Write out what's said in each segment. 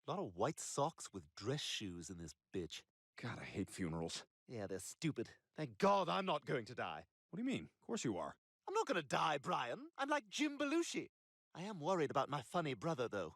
A lot of white socks with dress shoes in this bitch. God, I hate funerals. Yeah, they're stupid. Thank God I'm not going to die. What do you mean? Of course you are. I'm not going to die, Brian. I'm like Jim Belushi. I am worried about my funny brother, though.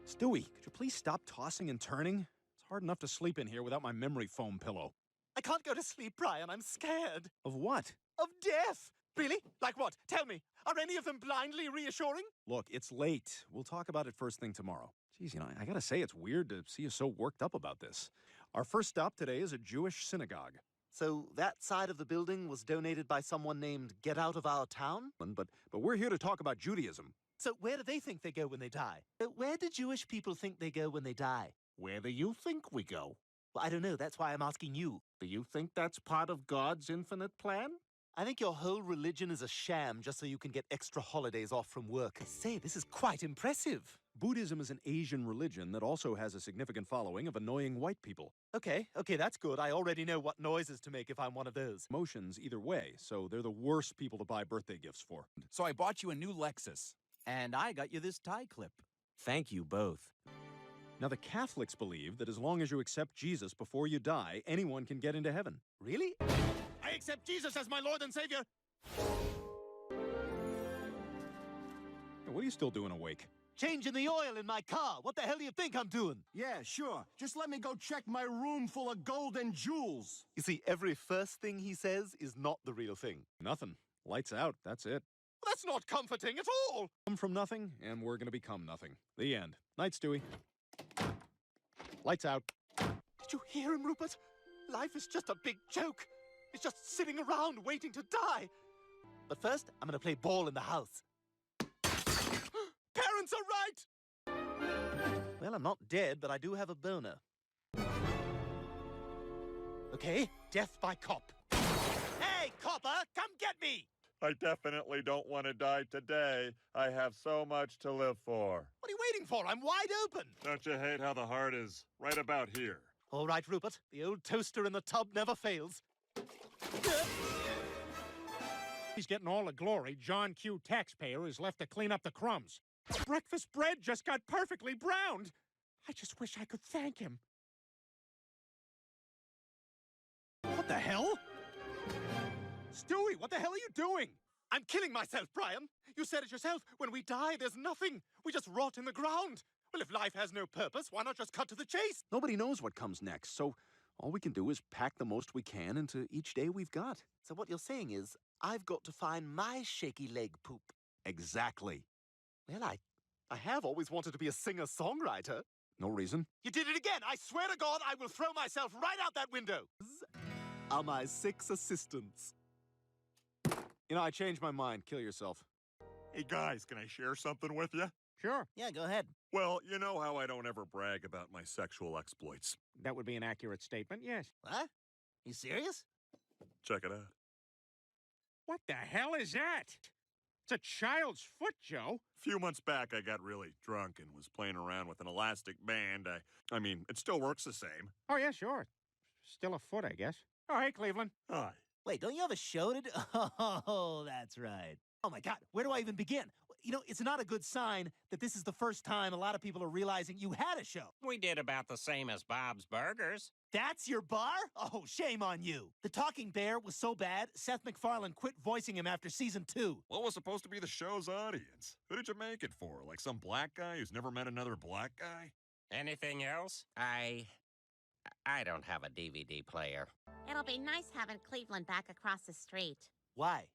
Stewie, could you please stop tossing and turning? It's hard enough to sleep in here without my memory foam pillow. I can't go to sleep, Brian. I'm scared. Of what? Of death. Really? Like what? Tell me. Are any of them blindly reassuring? Look, it's late. We'll talk about it first thing tomorrow. Geez, I gotta say it's weird to see you so worked up about this. Our first stop today is a Jewish synagogue. So that side of the building was donated by someone named Get Out of Our Town? But we're here to talk about Judaism. So where do they think they go when they die? Where do Jewish people think they go when they die? Where do you think we go? Well, I don't know. That's why I'm asking you. Do you think that's part of God's infinite plan? I think your whole religion is a sham just so you can get extra holidays off from work. I say, this is quite impressive. Buddhism is an Asian religion that also has a significant following of annoying white people. Okay, that's good. I already know what noises to make if I'm one of those. Emotions either way, so they're the worst people to buy birthday gifts for. So I bought you a new Lexus. And I got you this tie clip. Thank you both. Now, the Catholics believe that as long as you accept Jesus before you die, anyone can get into heaven. Really? I accept Jesus as my Lord and Savior. What are you still doing awake? Changing the oil in my car. What the hell do you think I'm doing? Yeah, sure. Just let me go check my room full of gold and jewels. You see, every first thing he says is not the real thing. Nothing. Lights out. That's it. That's not comforting at all. Come from nothing, and we're gonna become nothing. The end. Night, Stewie. Lights out. Did you hear him, Rupert? Life is just a big joke. It's just sitting around waiting to die. But first, I'm gonna play ball in the house. Parents are right. Well, I'm not dead, but I do have a boner. Okay, death by cop. Hey, copper, come get me! I definitely don't want to die today. I have so much to live for. What are you waiting for? I'm wide open. Don't you hate how the heart is right about here? All right, Rupert. The old toaster in the tub never fails. He's getting all the glory. John Q. Taxpayer is left to clean up the crumbs. Breakfast bread just got perfectly browned. I just wish I could thank him. What the hell? Stewie, what the hell are you doing? I'm killing myself, Brian. You said it yourself. When we die, there's nothing. We just rot in the ground. Well, if life has no purpose, why not just cut to the chase? Nobody knows what comes next, so all we can do is pack the most we can into each day we've got. So what you're saying is, I've got to find my shaky leg poop. Exactly. Well, I have always wanted to be a singer-songwriter. No reason. You did it again. I swear to God, I will throw myself right out that window. Are my 6 assistants. I changed my mind. Kill yourself. Hey guys, can I share something with you? Sure, Yeah, go ahead. Well, you know how I don't ever brag about my sexual exploits. that would be an accurate statement, yes. What? You serious? Check it out. What the hell is that? It's a child's foot, Joe. A few months back, I got really drunk and was playing around with an elastic band. I mean, it still works the same. Oh, yeah, sure. Still a foot, I guess. Oh, hey, Cleveland. Hi. Wait, don't you have a show to do? Oh, that's right. Oh my God, where do I even begin? It's not a good sign that this is the first time a lot of people are realizing you had a show. We did about the same as Bob's Burgers. That's your bar? Oh, shame on you. The Talking Bear was so bad, Seth MacFarlane quit voicing him after season 2. What was supposed to be the show's audience? Who did you make it for? Like some black guy who's never met another black guy? Anything else? I don't have a DVD player. It'll be nice having Cleveland back across the street. Why?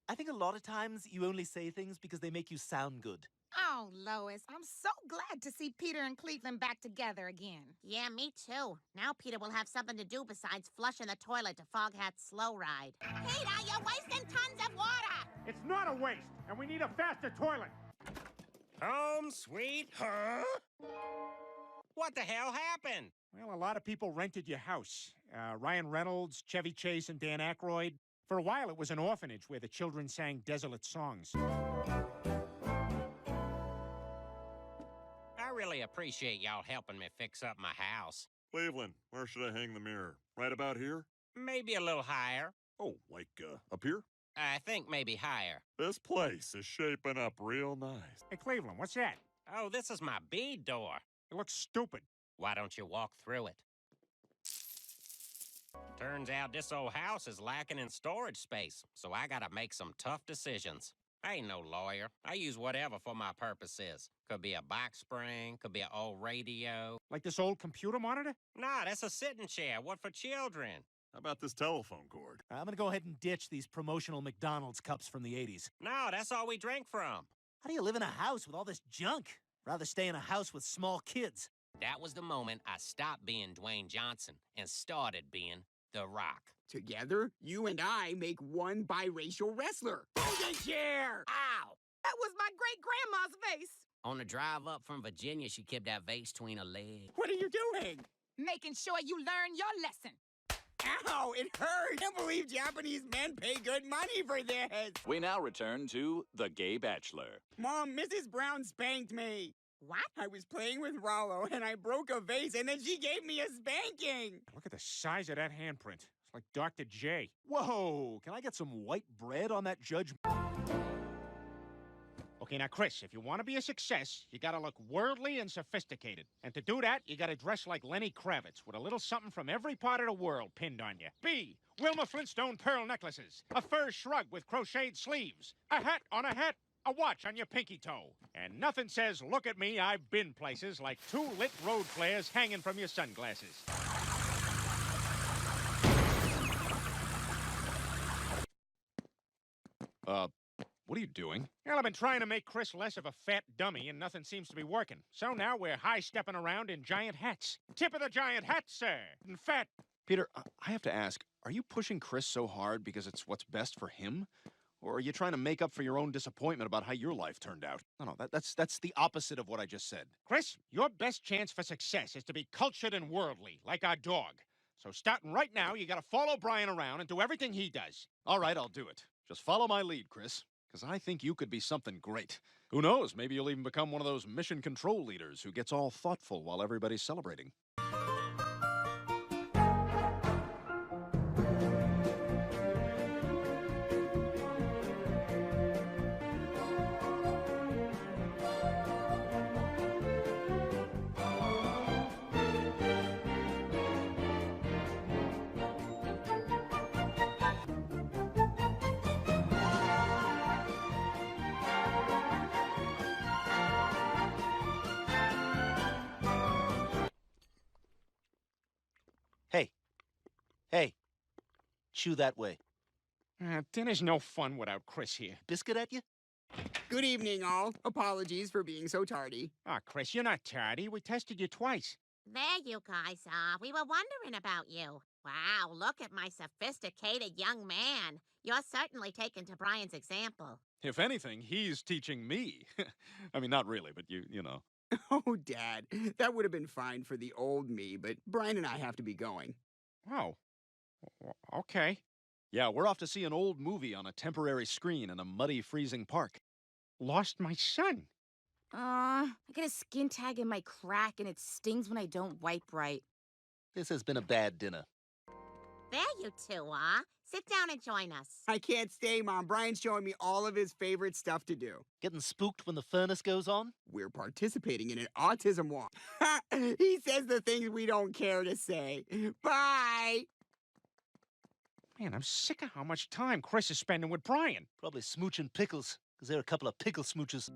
I think a lot of times you only say things because they make you sound good. Oh, Lois, I'm so glad to see Peter and Cleveland back together again. Yeah, me too. Now Peter will have something to do besides flushing the toilet to Foghat's slow ride. Peter, you're wasting tons of water! It's not a waste, and we need a faster toilet. Home sweet huh? What the hell happened? Well, a lot of people rented your house. Ryan Reynolds, Chevy Chase, and Dan Aykroyd. For a while, it was an orphanage where the children sang desolate songs. I really appreciate y'all helping me fix up my house. Cleveland, where should I hang the mirror? Right about here? Maybe a little higher. Oh, like, up here? I think maybe higher. This place is shaping up real nice. Hey, Cleveland, what's that? Oh, this is my bead door. It looks stupid. Why don't you walk through it? Turns out this old house is lacking in storage space, so I gotta make some tough decisions. I ain't no lawyer. I use whatever for my purposes. Could be a box spring, could be an old radio. Like this old computer monitor? Nah, that's a sitting chair. What for children? How about this telephone cord? I'm gonna go ahead and ditch these promotional McDonald's cups from the 80s. No, that's all we drink from. How do you live in a house with all this junk? Rather stay in a house with small kids. That was the moment I stopped being Dwayne Johnson and started being The Rock. Together, you and I make one biracial wrestler. Golden chair! Ow! That was my great-grandma's vase. On the drive up from Virginia, she kept that vase between her legs. What are you doing? Making sure you learn your lesson. Ow, it hurts! I can't believe Japanese men pay good money for this. We now return to The Gay Bachelor. Mom, Mrs. Brown spanked me. What? I was playing with Rollo, and I broke a vase, and then she gave me a spanking. Look at the size of that handprint. It's like Dr. J. Whoa, can I get some white bread on that judge? Okay, now, Chris, if you want to be a success, you gotta look worldly and sophisticated. And to do that, you gotta dress like Lenny Kravitz, with a little something from every part of the world pinned on you. B. Wilma Flintstone pearl necklaces, a fur shrug with crocheted sleeves, a hat on a hat, a watch on your pinky toe. And nothing says, look at me, I've been places, like 2 lit road flares hanging from your sunglasses. What are you doing? Well, I've been trying to make Chris less of a fat dummy, and nothing seems to be working. So now we're high-stepping around in giant hats. Tip of the giant hat, sir. And fat. Peter, I have to ask, are you pushing Chris so hard because it's what's best for him? Or are you trying to make up for your own disappointment about how your life turned out? No, that's the opposite of what I just said. Chris, your best chance for success is to be cultured and worldly, like our dog. So starting right now, you gotta follow Brian around and do everything he does. All right, I'll do it. Just follow my lead, Chris. Because I think you could be something great. Who knows, maybe you'll even become one of those mission control leaders who gets all thoughtful while everybody's celebrating. Hey, chew that way. Dinner's no fun without Chris here. Biscuit at you? Good evening, all. Apologies for being so tardy. Ah, Chris, you're not tardy. We tested you twice. There you guys are. We were wondering about you. Wow, look at my sophisticated young man. You're certainly taking to Brian's example. If anything, he's teaching me. I mean, not really, but you know. Oh, Dad, that would have been fine for the old me, but Brian and I have to be going. Oh, okay. Yeah, we're off to see an old movie on a temporary screen in a muddy, freezing park. Lost my son. I got a skin tag in my crack and it stings when I don't wipe right. This has been a bad dinner. There you two are. Sit down and join us. I can't stay, Mom. Brian's showing me all of his favorite stuff to do. Getting spooked when the furnace goes on? We're participating in an autism walk. He says the things we don't care to say. Bye! Man, I'm sick of how much time Chris is spending with Brian. Probably smooching pickles, because they're a couple of pickle smooches.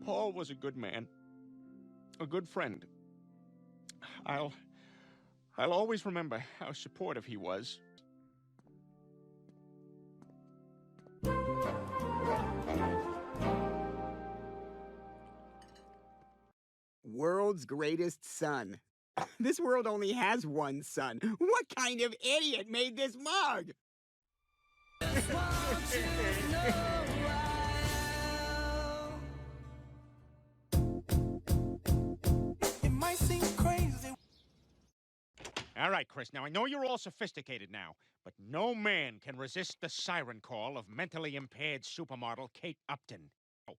Paul was a good man. A good friend. I'll always remember how supportive he was. World's greatest son. This world only has one son. What kind of idiot made this mug? It might seem crazy. All right, Chris, now I know you're all sophisticated now, but no man can resist the siren call of mentally impaired supermodel Kate Upton. Oh.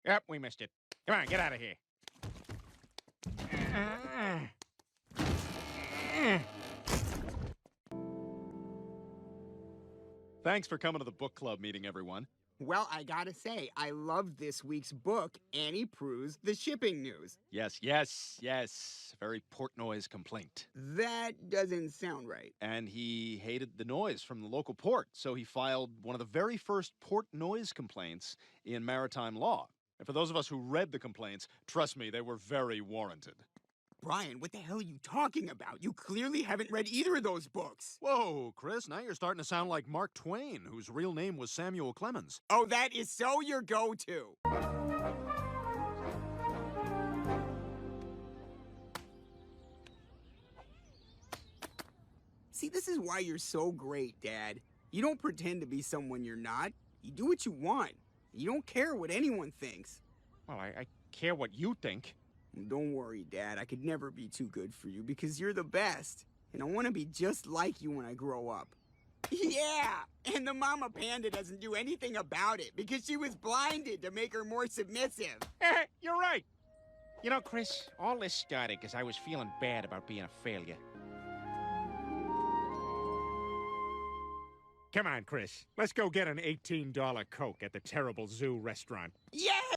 Yep, we missed it. Come on, get out of here. Thanks for coming to the book club meeting, everyone. Well, I gotta say, I love this week's book, Annie Prue's The Shipping News. Yes. Very port noise complaint. That doesn't sound right. And he hated the noise from the local port, so he filed one of the very first port noise complaints in maritime law. And for those of us who read the complaints, trust me, they were very warranted. Brian, what the hell are you talking about? You clearly haven't read either of those books. Whoa, Chris, now you're starting to sound like Mark Twain, whose real name was Samuel Clemens. Oh, that is so your go-to. See, this is why you're so great, Dad. You don't pretend to be someone you're not. You do what you want. You don't care what anyone thinks. Well, I care what you think. Don't worry, Dad. I could never be too good for you because you're the best. And I want to be just like you when I grow up. Yeah! And the mama panda doesn't do anything about it because she was blinded to make her more submissive. You're right. You know, Chris, all this started because I was feeling bad about being a failure. Come on, Chris. Let's go get an $18 Coke at the Terrible Zoo restaurant. Yeah!